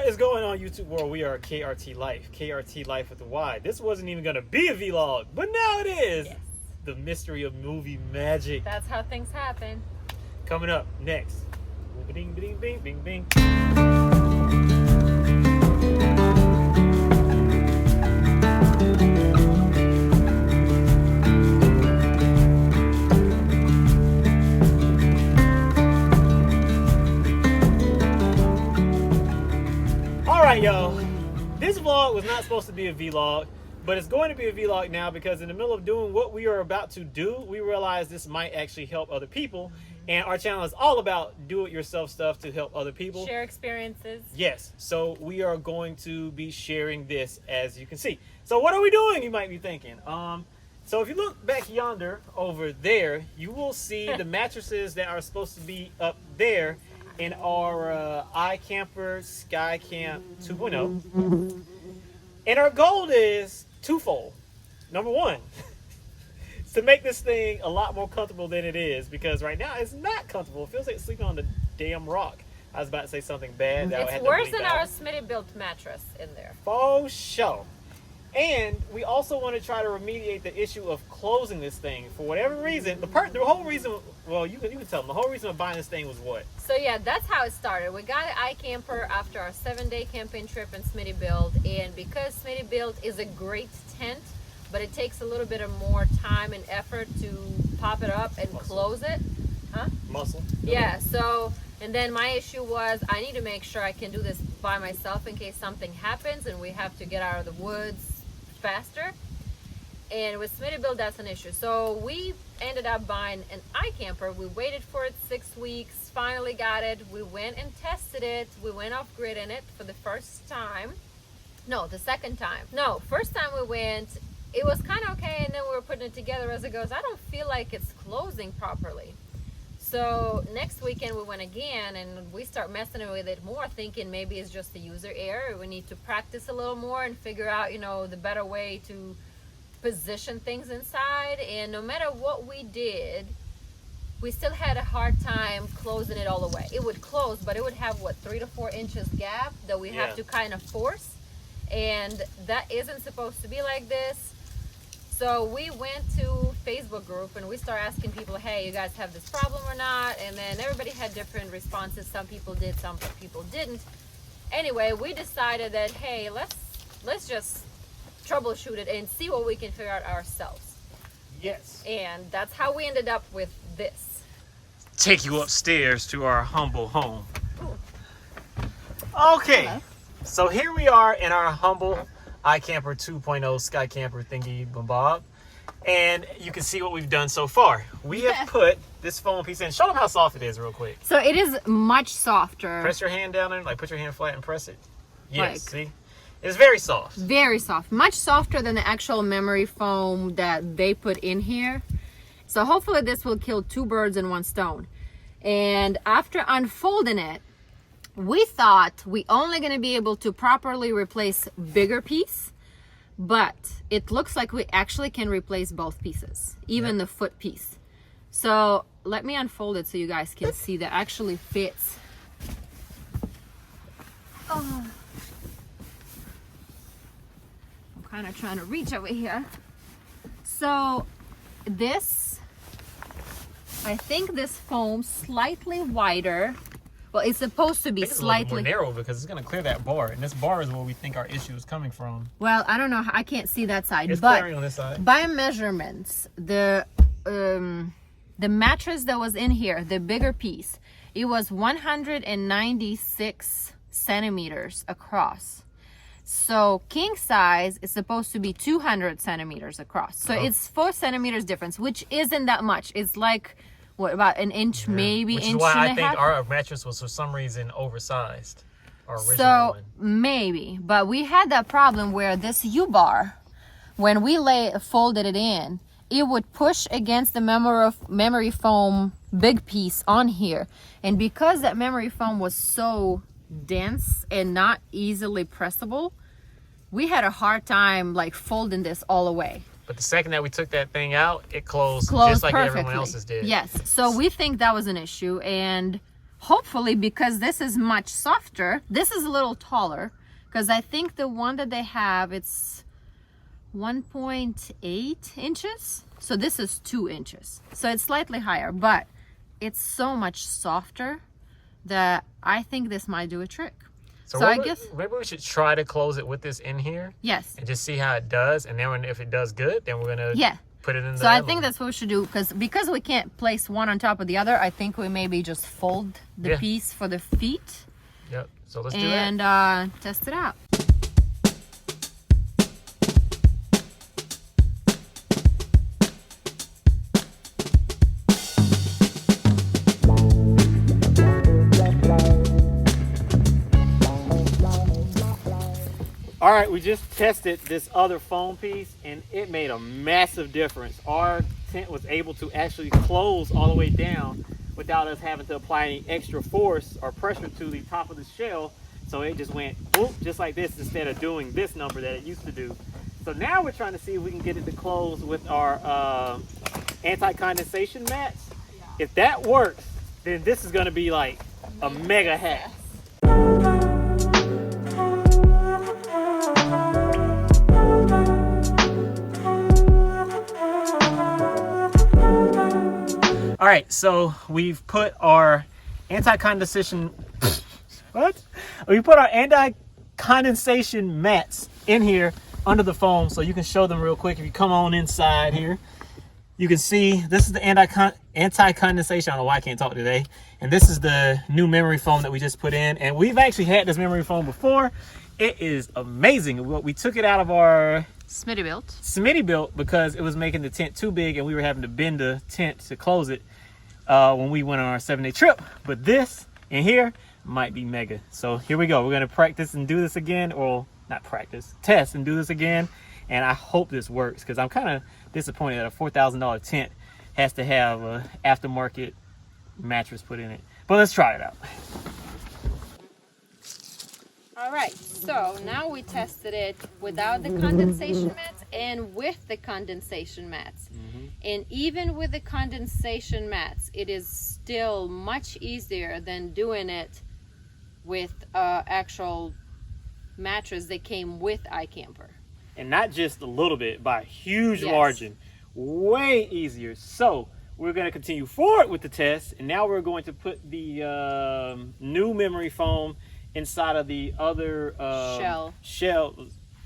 What is going on, YouTube world? We are KRT LYFE. KRT LYFE with the Y. This wasn't even going to be a vlog, but now it is. Yes. The mystery of movie magic. That's how things happen. Coming up next. Bing, bing, bing, bing, bing. Alright, y'all. This vlog was not supposed to be a vlog, but it's going to be a vlog now because in the middle of doing what we are about to do, we realized this might actually help other people. And our channel is all about do-it-yourself stuff to help other people. Share experiences. Yes. So we are going to be sharing this, as you can see. So what are we doing, you might be thinking? So if you look back yonder over there, you will see the mattresses that are supposed to be up there in our iKamper Skycamp 2.0. And our goal is twofold. Number one, to make this thing a lot more comfortable than it is, because right now it's not comfortable. It feels like sleeping on the damn rock. I was about to say something bad. It's worse than our Smittybilt mattress in there. For sure. And we also want to try to remediate the issue of closing this thing. For whatever reason, the whole reason, well, you can tell them, the whole reason of buying this thing was what? So yeah, that's how it started. We got an iKamper after our 7-day camping trip in Smittybilt, and because Smittybilt is a great tent, but it takes a little bit of more time and effort to pop it up and close it. Huh? Muscle. Yeah, so, and then my issue was I need to make sure I can do this by myself in case something happens and we have to get out of the woods faster. And with Smittybilt, that's an issue. So we ended up buying an iKamper. We waited for it 6 weeks, finally got it. We went and tested it. We went off grid in it for the first time. No, the second time. No, first time we went, it was kind of okay, and then we were putting it together as it goes. I don't feel like it's closing properly. So next weekend we went again, and we start messing with it more, thinking maybe it's just a user error. We need to practice a little more and figure out, you know, the better way to position things inside. And no matter what we did, we still had a hard time closing it all the way. It would close, but it would have, what, 3 to 4 inches gap that we have to kind of force. And that isn't supposed to be like this. So we went to Facebook group and we started asking people, hey, you guys have this problem or not? And then everybody had different responses. Some people did, some people didn't. Anyway, we decided that, hey, let's just troubleshoot it and see what we can figure out ourselves. Yes. And that's how we ended up with this. Take you upstairs to our humble home. Ooh. Okay. Hello. So here we are in our humble iKamper 2.0 Skycamper thingy bob, and you can see what we've done so far. We have put this foam piece in. Show them how soft it is real quick. So it is much softer. Press your hand down there, like put your hand flat and press it. Yes, Like, see? It's very soft. very soft. Much softer than the actual memory foam that they put in here. So hopefully this will kill 2 birds in 1 stone. And after unfolding it, we thought we only going to be able to properly replace bigger piece, but it looks like we actually can replace both pieces, even the foot piece. So let me unfold it so you guys can see that actually fits. Oh. I'm kind of trying to reach over here. So this, I think this foam slightly wider. Well, it's supposed to be slightly more narrow because it's going to clear that bar, and this bar is where we think our issue is coming from. Well, I don't know. I can't see that side, It's but clearing on this side. by measurements, the mattress that was in here, the bigger piece, it was 196 centimeters across. So king size is supposed to be 200 centimeters across. So it's 4 centimeters difference, which isn't that much. It's like, what, about an inch, maybe Which inch is why and I a think half? our mattress was for some reason oversized. Our original So one. maybe, but we had that problem where this U-bar, when we folded it in, it would push against the memory foam big piece on here. And because that memory foam was so dense and not easily pressable, we had a hard time like folding this all the way. But the second that we took that thing out, it closed just like perfectly. everyone else's did. Yes. So we think that was an issue, and hopefully, because this is much softer, this is a little taller, because I think the one that they have, it's 1.8 inches. So this is 2 inches. So it's slightly higher, but it's so much softer that I think this might do a trick. So I guess maybe we should try to close it with this in here. Yes. And just see how it does. And then if it does good, then we're going to put it in the So I think that's what we should do, because we can't place one on top of the other. I think we maybe just fold the piece for the feet. Yep. So let's do that. And test it out. All right, we just tested this other foam piece and it made a massive difference. Our tent was able to actually close all the way down without us having to apply any extra force or pressure to the top of the shell. So it just went boop, just like this, instead of doing this number that it used to do. So now we're trying to see if we can get it to close with our anti-condensation mats. If that works, then this is gonna be like a mega hack. All right, so we've put our anti-condensation we put our anti-condensation mats in here under the foam, so you can show them real quick. If you come on inside here, you can see this is the anti-condensation. I don't know why I can't talk today. And this is the new memory foam that we just put in. And we've actually had this memory foam before. It is amazing. We took it out of our Smittybilt because it was making the tent too big and we were having to bend the tent to close it when we went on our 7-day trip. But this in here might be mega. So here we go. We're going to practice and do this again, or not practice, test and do this again. And I hope this works, because I'm kind of disappointed that a $4,000 tent has to have an aftermarket mattress put in it. But let's try it out. All right, so now we tested it without the condensation mats and with the condensation mats. And even with the condensation mats, it is still much easier than doing it with actual mattress that came with iKamper. And not just a little bit, by a huge margin. Way easier. So we're going to continue forward with the test, and now we're going to put the new memory foam inside of the other shell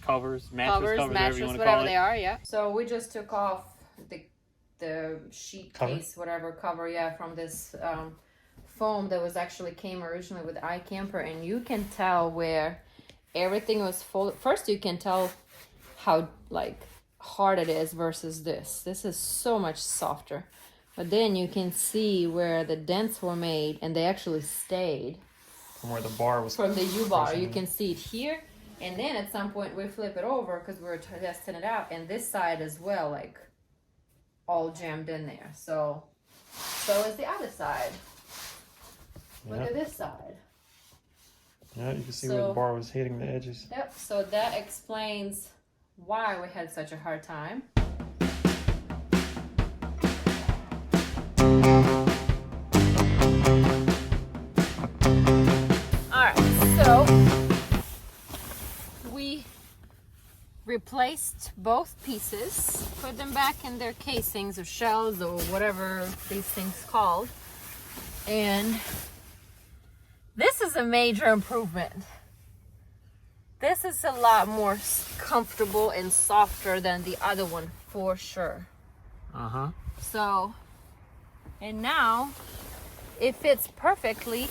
covers, mattress covers, whatever they are. So we just took off the sheet case, whatever cover, from this foam that was actually came originally with iKamper, and you can tell where everything was folded. First, you can tell how like hard it is versus this. This is so much softer. But then you can see where the dents were made, and they actually stayed. From where the bar was. From the U-bar. You can see it here. And then at some point we flip it over because we were testing it out. And this side as well, like all jammed in there. So is the other side. Look at this side. Yeah, you can see where the bar was hitting the edges. Yep, so that explains why we had such a hard time. Alright, so we replaced both pieces, put them back in their casings or shells or whatever these things called, and this is a major improvement. This is a lot more comfortable and softer than the other one for sure. So, and now it fits perfectly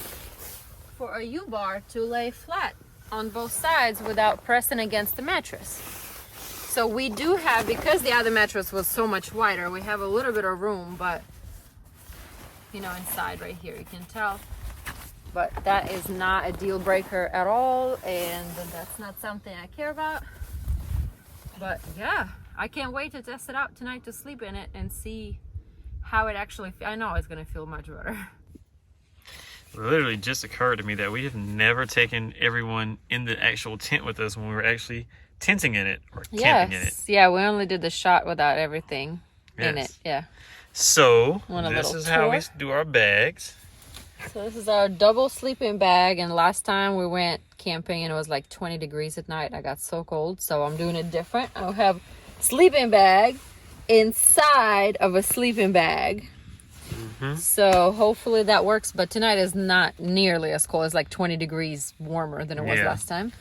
for a U-bar to lay flat on both sides without pressing against the mattress. So we do have, because the other mattress was so much wider, we have a little bit of room, but you know, inside right here, you can tell. But that is not a deal breaker at all, and that's not something I care about. But yeah, I can't wait to test it out tonight to sleep in it and see how it actually feels. I know it's gonna feel much better. It literally just occurred to me that we have never taken everyone in the actual tent with us when we were actually tenting in it or camping in it. Yeah, we only did the shot without everything in it. Yeah. So this is how we do our bags. So this is our double sleeping bag, and last time we went camping and it was like 20 degrees at night. I got so cold, so I'm doing it different. I'll have sleeping bag inside of a sleeping bag. So hopefully that works, but tonight is not nearly as cold. It's like 20 degrees warmer than it was last time.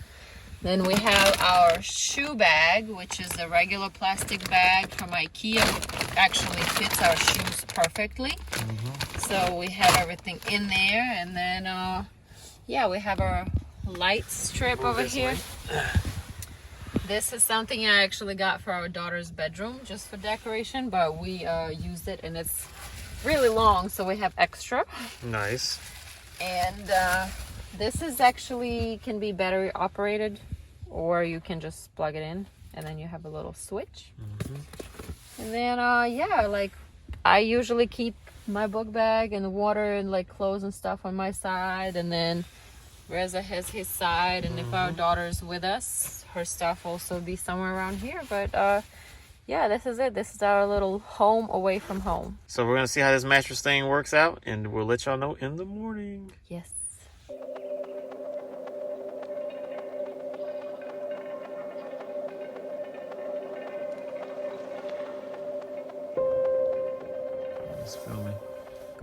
Then we have our shoe bag, which is a regular plastic bag from IKEA. Actually fits our shoes perfectly. So we have everything in there, and then yeah, we have our light strip over here. This is something I actually got for our daughter's bedroom just for decoration, but we used it and it's really long, so we have extra. Nice. And this is actually can be battery operated, or you can just plug it in and then you have a little switch. And then yeah, like I usually keep my book bag and water and like clothes and stuff on my side, and then Reza has his side, and if our daughter's with us, her stuff also be somewhere around here. But yeah, this is it. This is our little home away from home. So we're gonna see how this mattress thing works out, and we'll let y'all know in the morning. Yes. It's filming.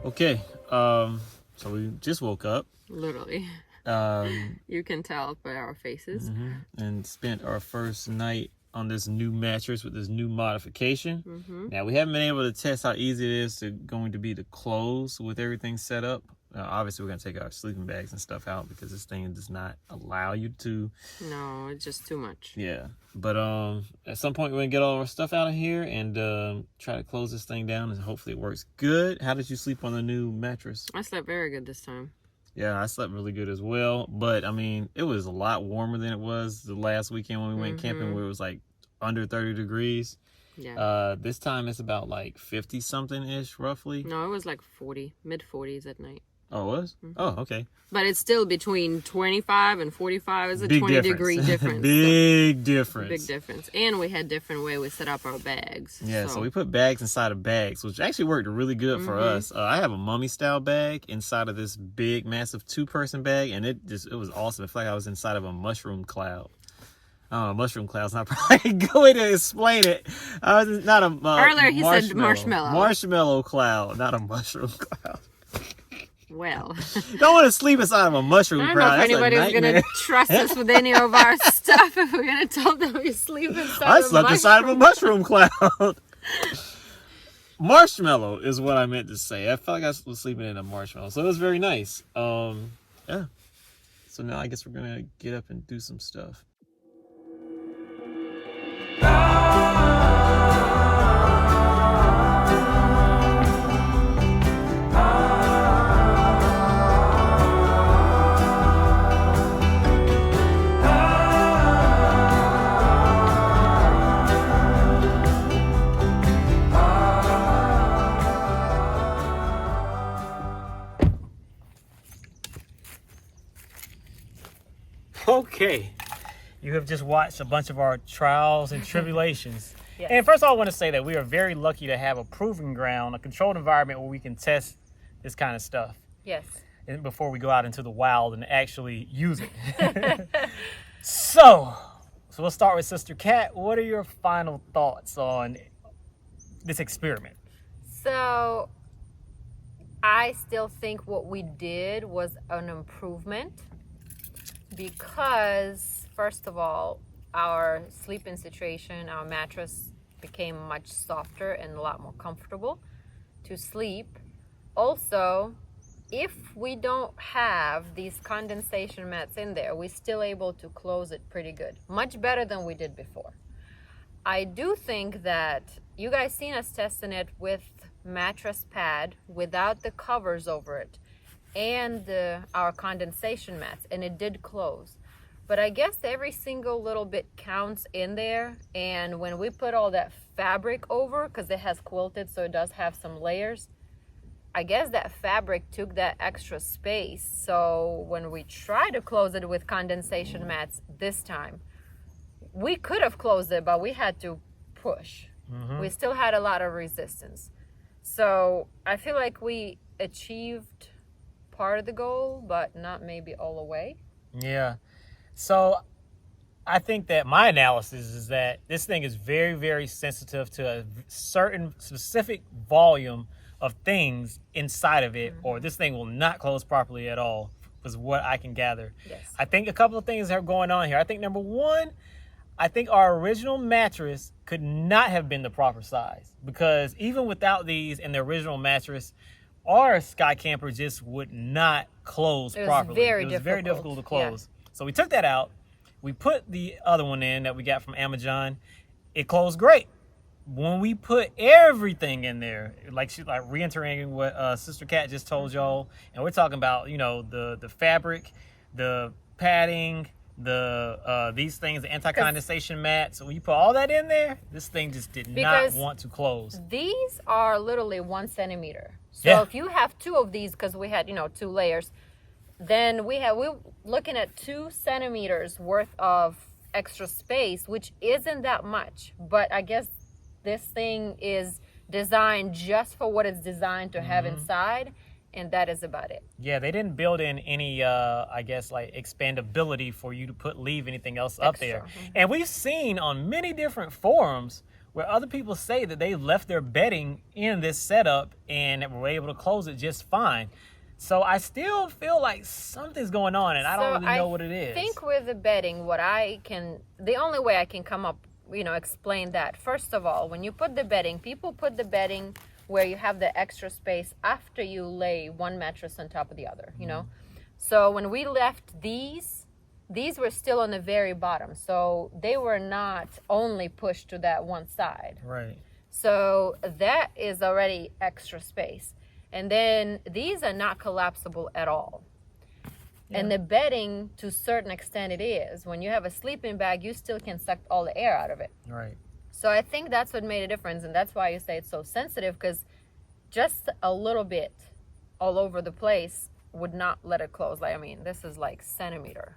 Okay, so we just woke up. Literally. You can tell by our faces. And spent our first night on this new mattress with this new modification. Now we haven't been able to test how easy it is going to be to close with everything set up. Obviously, we're gonna take our sleeping bags and stuff out because this thing does not allow you to. No, it's just too much. Yeah, but at some point we're gonna get all our stuff out of here and try to close this thing down, and hopefully it works good. How did you sleep on the new mattress? I slept very good this time. Yeah, I slept really good as well. But I mean, it was a lot warmer than it was the last weekend when we went camping, where it was like under 30 degrees. Yeah. This time it's about like 50 something ish, roughly. No, it was like 40, mid 40s at night. Oh, it was? Oh, okay. But it's still between 25 and 45. It's a Big 20 degree difference. Big difference. Big difference. And we had different way we set up our bags. Yeah, so we put bags inside of bags, which actually worked really good for us. I have a mummy style bag inside of this big, massive 2-person bag, and it was awesome. It felt like I was inside of a mushroom cloud. Mushroom cloud's not probably a good way to explain it. Not a Earlier he said marshmallow. Marshmallow cloud, not a mushroom cloud. Well, don't want to sleep inside of a mushroom I don't cloud. know if anybody's going to trust us with any of our stuff if we're going to tell them we sleep inside I slept inside of a mushroom cloud. Marshmallow is what I meant to say. I felt like I was sleeping in a marshmallow. So it was very nice. Yeah. So now I guess we're going to get up and do some stuff. Okay, you have just watched a bunch of our trials and tribulations. Yes. And first of all, I want to say that we are very lucky to have a proving ground, a controlled environment where we can test this kind of stuff. Yes. And before we go out into the wild and actually use it. So we'll start with Sister Kat. What are your final thoughts on this experiment? So I still think what we did was an improvement because, first of all, our sleeping situation, our mattress became much softer and a lot more comfortable to sleep. Also, if we don't have these condensation mats in there, we're still able to close it pretty good. Much better than we did before. I do think that you guys seen us testing it with mattress pad without the covers over it and our condensation mats, and it did close. But I guess every single little bit counts in there, and when we put all that fabric over, because it has quilted, so it does have some layers, I guess that fabric took that extra space. So when we try to close it with condensation mats this time, we could have closed it, but we had to push. We still had a lot of resistance. So I feel like we achieved part of the goal, but not maybe all the way. Yeah. So I think that my analysis is that this thing is very, very sensitive to a certain specific volume of things inside of it, or this thing will not close properly at all, is what I can gather. Yes. I think a couple of things are going on here. I think number one, I think our original mattress could not have been the proper size, because even without these and the original mattress, our Skycamper just would not close properly. It was very difficult to close. Yeah. So we took that out. We put the other one in that we got from Amazon. It closed great. When we put everything in there, like reentering what Sister Cat just told y'all, and we're talking about, you know, the fabric, the padding, these things, the anti-condensation mat. So when you put all that in there, this thing just did not want to close. These are literally 1 centimeter. So if you have 2 of these, because we had, you know, 2 layers, then we're looking at 2 centimeters worth of extra space, which isn't that much. But I guess this thing is designed just for what it's designed to have inside, and that is about it. Yeah, they didn't build in any, I guess, like expandability for you to leave anything else up there. And we've seen on many different forums where other people say that they left their bedding in this setup and were able to close it just fine. So I still feel like something's going on, and I don't really know what it is. I think with the bedding, the only way I can come up, you know, explain that. First of all, when you put the bedding, people put the bedding where you have the extra space after you lay one mattress on top of the other, you know. So when we left these were still on the very bottom. So they were not only pushed to that one side. Right. So that is already extra space. And then these are not collapsible at all. Yeah. And the bedding, to a certain extent, it is. When you have a sleeping bag, you still can suck all the air out of it. Right. So I think that's what made a difference, and that's why you say it's so sensitive, because just a little bit all over the place would not let it close. Like, I mean, this is like centimeter.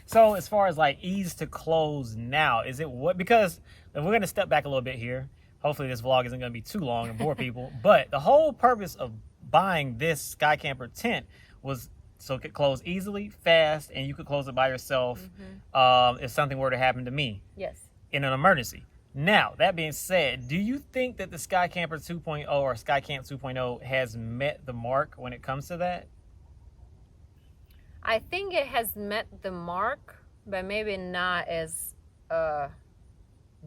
So as far as like ease to close now, is it what? Because we're going to step back a little bit here. Hopefully this vlog isn't going to be too long and bore people. But the whole purpose of buying this Skycamper tent was so it could close easily, fast, and you could close it by yourself if something were to happen to me. Yes. In an emergency. Now, that being said, do you think that the Skycamper 2.0 or Skycamp 2.0 has met the mark when it comes to that? I think it has met the mark, but maybe not as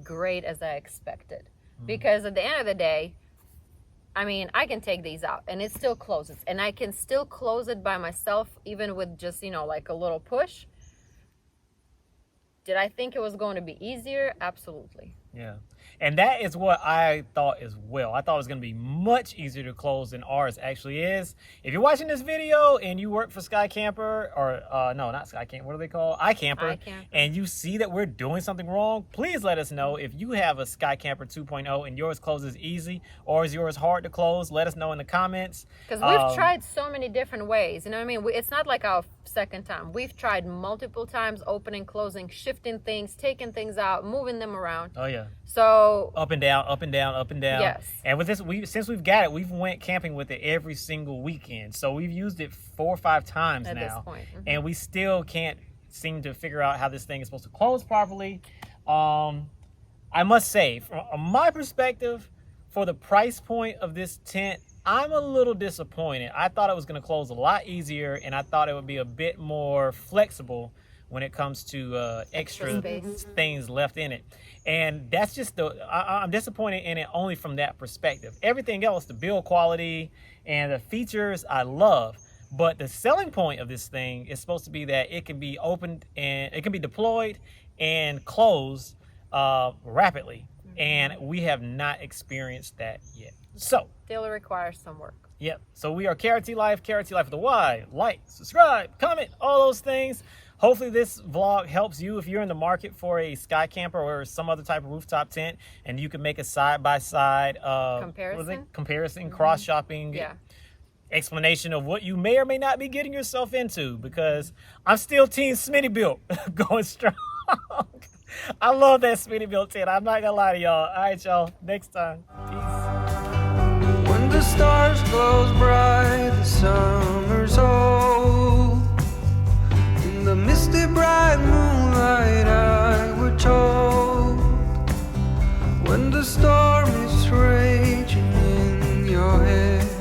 great as I expected. Because at the end of the day, I mean, I can take these out and it still closes. And I can still close it by myself, even with just, you know, like a little push. Did I think it was going to be easier? Absolutely. Yeah. And that is what I thought as well. I thought it was going to be much easier to close than ours actually is. If you're watching this video and you work for Skycamper, or no, not Skycamper, what are they called? iKamper. And you see that we're doing something wrong, please let us know. If you have a Skycamper 2.0 and yours closes easy, or is yours hard to close, let us know in the comments. Because we've tried so many different ways. You know what I mean? It's not like our second time. We've tried multiple times, opening, closing, shifting things, taking things out, moving them around. Oh, yeah. So up and down, up and down, up and down. Yes. And with this, since we've got it, we've went camping with it every single weekend. So we've used it 4 or 5 times at now. This point. And we still can't seem to figure out how this thing is supposed to close properly. I must say, from my perspective, for the price point of this tent, I'm a little disappointed. I thought it was going to close a lot easier, and I thought it would be a bit more flexible when it comes to extra things left in it. And that's just I'm disappointed in it only from that perspective. Everything else, the build quality and the features, I love. But the selling point of this thing is supposed to be that it can be opened and it can be deployed and closed rapidly. And we have not experienced that yet. So still requires some work. Yep. So we are KRT LYFE, KRT LYFE with a Y. Like, subscribe, comment, all those things. Hopefully this vlog helps you if you're in the market for a Skycamper or some other type of rooftop tent, and you can make a side-by-side comparison, cross-shopping explanation of what you may or may not be getting yourself into, because I'm still Team Smittybilt going strong. I love that Smittybilt tent. I'm not gonna lie to y'all. All right, y'all. Next time. Peace. When the stars glow bright, the summer's storm is raging in your head.